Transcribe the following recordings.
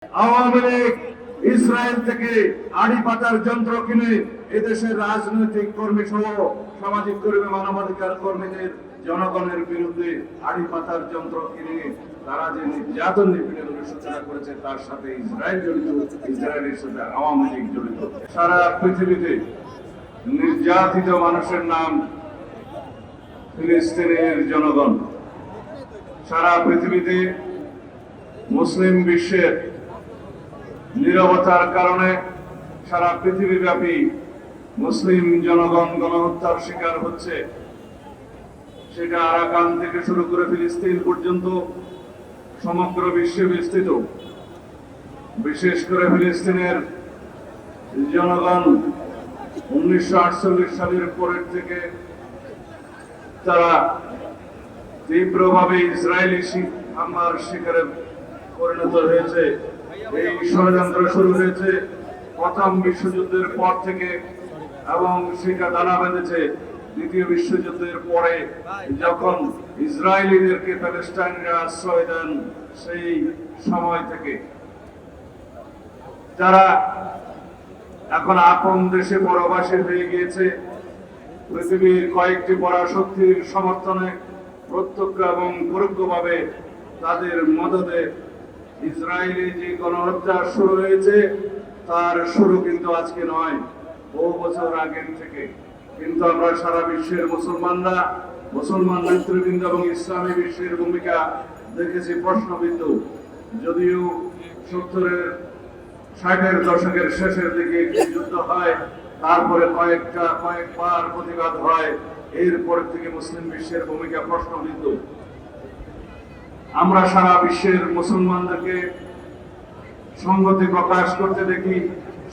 Awami League Israel থেকে আড়ি পাতার যন্ত্র কিনে এদেশের রাজনৈতিক কর্মী সহ সামাজিক কর্মী, মানবাধিকার কর্মীদের জনগণের বিরুদ্ধে আড়ি পাতার যন্ত্র কিনে তারা যে নির্যাতন নিপীড়নের সূচনা করেছে তার সাথে ইসরায়েল জড়িত, ইসরায়েলের সাথে আওয়ামী লীগ জড়িত। সারা পৃথিবীতে নির্যাতিত মানুষের নাম ফিলিস্তিনের জনগণ। সারা পৃথিবীতে মুসলিম বিশ্বের নীরবতার কারণে সারা পৃথিবীব্যাপী মুসলিম জনগণ গণহত্যার শিকার হচ্ছে। সেটা আরাকান থেকে শুরু করে ফিলিস্তিন পর্যন্ত সমগ্র বিশ্বে বিস্তৃত। বিশেষ করে ফিলিস্তিনের জনগণ 1948 সালের পরের থেকে তারা তীব্রভাবে ইসরায়েলি হামলার শিকারে পরিণত হয়েছে। এই ষড়যন্ত্র শুরু হয়েছে প্রথম বিশ্বযুদ্ধের পর থেকে এবং সেটা দানা বেঁধেছে দ্বিতীয় বিশ্বযুদ্ধের পরে, যখন ইসরায়েলিদেরকে প্যালেস্টাইনরা আশ্রয় দেন সেই সময় থেকে। যারা এখন আপন দেশে পরবাসী হয়ে গিয়েছে, পৃথিবীর কয়েকটি পরাশক্তির সমর্থনে প্রত্যক্ষ এবং পরোক্ষভাবে তাদের মদদে ইসরায়েলে যে গণহত্যা শুরু হয়েছে তার শুরু কিন্তু আজকে নয়, বহু বছর আগের থেকে। কিন্তু আমরা সারা বিশ্বের মুসলমান নেতৃবৃন্দ এবং ইসলামী বিশ্বের ভূমিকা দেখেছি প্রশ্নবিদ্ধ। যদিও 70-60-এর দশকের শেষের দিকে যুদ্ধ হয়, তারপরে কয়েকবার প্রতিবাদ হয়, এরপর থেকে মুসলিম বিশ্বের ভূমিকা প্রশ্নবিদ্ধ। আমরা সারা বিশ্বের মুসলমানদেরকে সংহতি প্রকাশ করতে দেখি,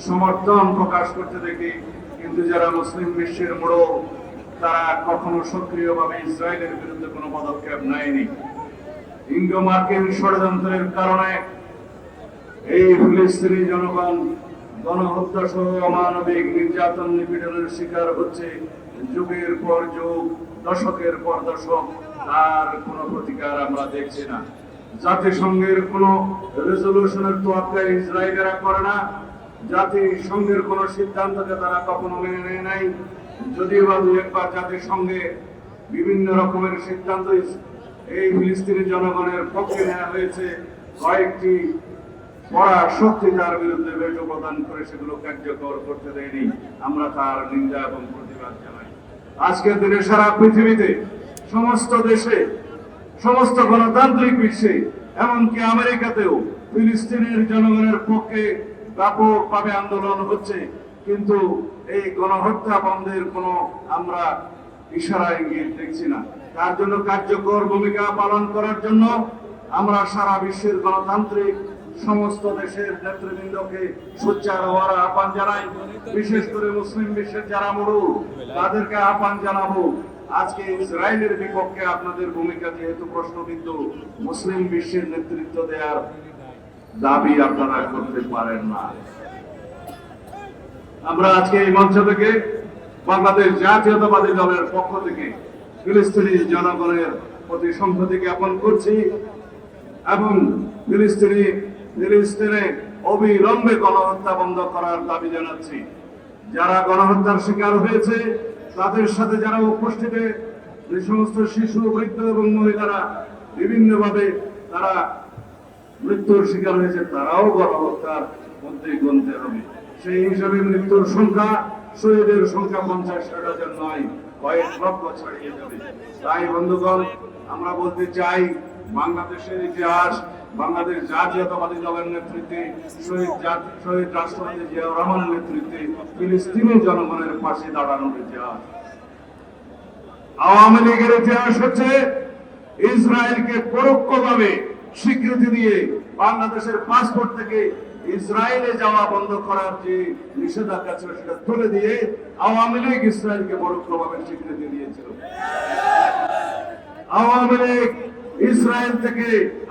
সমর্থন প্রকাশ করতে দেখি, কিন্তু যারা মুসলিম বিশ্বের বড় তারা কখনো সক্রিয়ভাবে ইসরায়েলের বিরুদ্ধে কোনো পদক্ষেপ নেয়নি। ইঙ্গো মার্কিন ষড়যন্ত্রের কারণে এই ফিলিস্তিনি জনগণ গণহত্যা সহ অমানবিক নির্যাতন নিপীড়নের শিকার হচ্ছে যুগের পর যুগ, দশকের পর দশক। তার কোনো প্রতিকার আমরা দেখছি না। জাতিসংঘের কোনো রেজলিউশনের তোয়াক্কা ইসরায়েলেরা করে না। জাতিসংঘের কোনো সিদ্ধান্তকে তারা কখনো মেনে নেয় নাই। যদিও বা দু একবার জাতিসংঘে বিভিন্ন রকমের সিদ্ধান্ত এই ফিলিস্তিনি জনগণের পক্ষে নেওয়া হয়েছে, কয়েকটি পড়া শক্তি তার বিরুদ্ধে ভেটো প্রদান করে সেগুলো কার্যকর করতে দেয়নি। আমরা তার নিন্দা এবং প্রতিবাদ জানাই। আজকের দিনে সারা পৃথিবীতে সমস্ত দেশে, সমস্ত গণতান্ত্রিক বিশ্বে, এমনকি আমেরিকাতেও ফিলিস্তিনের জনগণের পক্ষে ব্যাপকভাবে আন্দোলন হচ্ছে, কিন্তু এই গণহত্যা বন্ধের কোনো আমরা ইশারা ইঙ্গিত দেখছি না। তার জন্য কার্যকর ভূমিকা পালন করার জন্য আমরা সারা বিশ্বের গণতান্ত্রিক সমস্ত দেশের নেতৃবৃন্দকে সোচ্চার হওয়ার আহ্বান জানাই। বিশেষ করে মুসলিম বিশ্বের যারা মরু তাদেরকে আহ্বান জানাবো, আজকে ইসরায়েলের বিপক্ষে আপনাদের ভূমিকা যেহেতু প্রশ্নবিদ্ধ, মুসলিম বিশ্বের নেতৃত্ব দেওয়ার দাবি আপনারা করতে পারেন না। আমরা আজকে এই মঞ্চ থেকে বাংলাদেশ জাতীয়তাবাদী দলের পক্ষ থেকে ফিলিস্তিনি জনগণের প্রতি সংহতি জ্ঞাপন করছি এবং ফিলিস্তিনে অবিলম্বে গণহত্যা বন্ধ করার দাবি জানাচ্ছি। যারা গণহত্যার শিকার হয়েছে তাদের সাথে যারা উপস্থিতে যে সমস্ত শিশু, বৃদ্ধ এবং মহিলারা বিভিন্নভাবে তারা মৃত্যুর শিকার হয়েছে, তারাও গণহত্যার মধ্যে গণতে হবে। সেই হিসাবে মৃত্যুর সংখ্যা, শহীদের সংখ্যা 50-60,000 নয়, কয়েক লক্ষ ছাড়িয়ে যাবে। তাই বন্ধুগণ, আমরা বলতে চাই, বাংলাদেশের ইতিহাস, বাংলাদেশ জাতীয়তাবাদী দলের নেতৃত্বে শহীদ রাষ্ট্রপতি জিয়াউর রহমানের নেতৃত্বে ফিলিস্তিনি জনগণের পাশে দাঁড়ানোর ইতিহাস। আওয়ামী লীগের ইতিহাস হচ্ছে ইসরায়েলকে পরোক্ষভাবে স্বীকৃতি দিয়ে বাংলাদেশের পাসপোর্ট থেকে ইসরায়েলে যাওয়া বন্ধ করার যে নিষেধাজ্ঞা ছিল সেটা তুলে দিয়ে আওয়ামী লীগ ইসরায়েলকে পরোক্ষভাবে স্বীকৃতি দিয়েছিল। আওয়ামী লীগ ইসরায়েল থেকে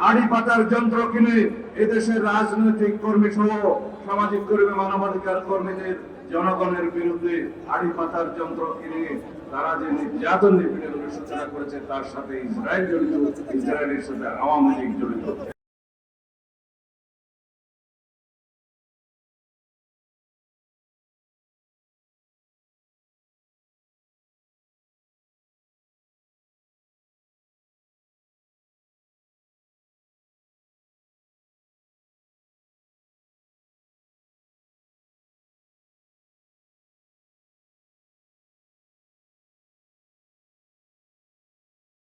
আড়ি পাতার যন্ত্র কিনে এদেশের রাজনৈতিক কর্মী সহ সামাজিক কর্মী, মানবাধিকার কর্মীদের জনগণের বিরুদ্ধে আড়ি পাতার যন্ত্র কিনে তারা যে নির্যাতন নিপীড়নের সূচনা করেছে তার সাথে ইসরায়েল জড়িত, ইসরায়েলের সাথে আওয়ামী লীগ জড়িত।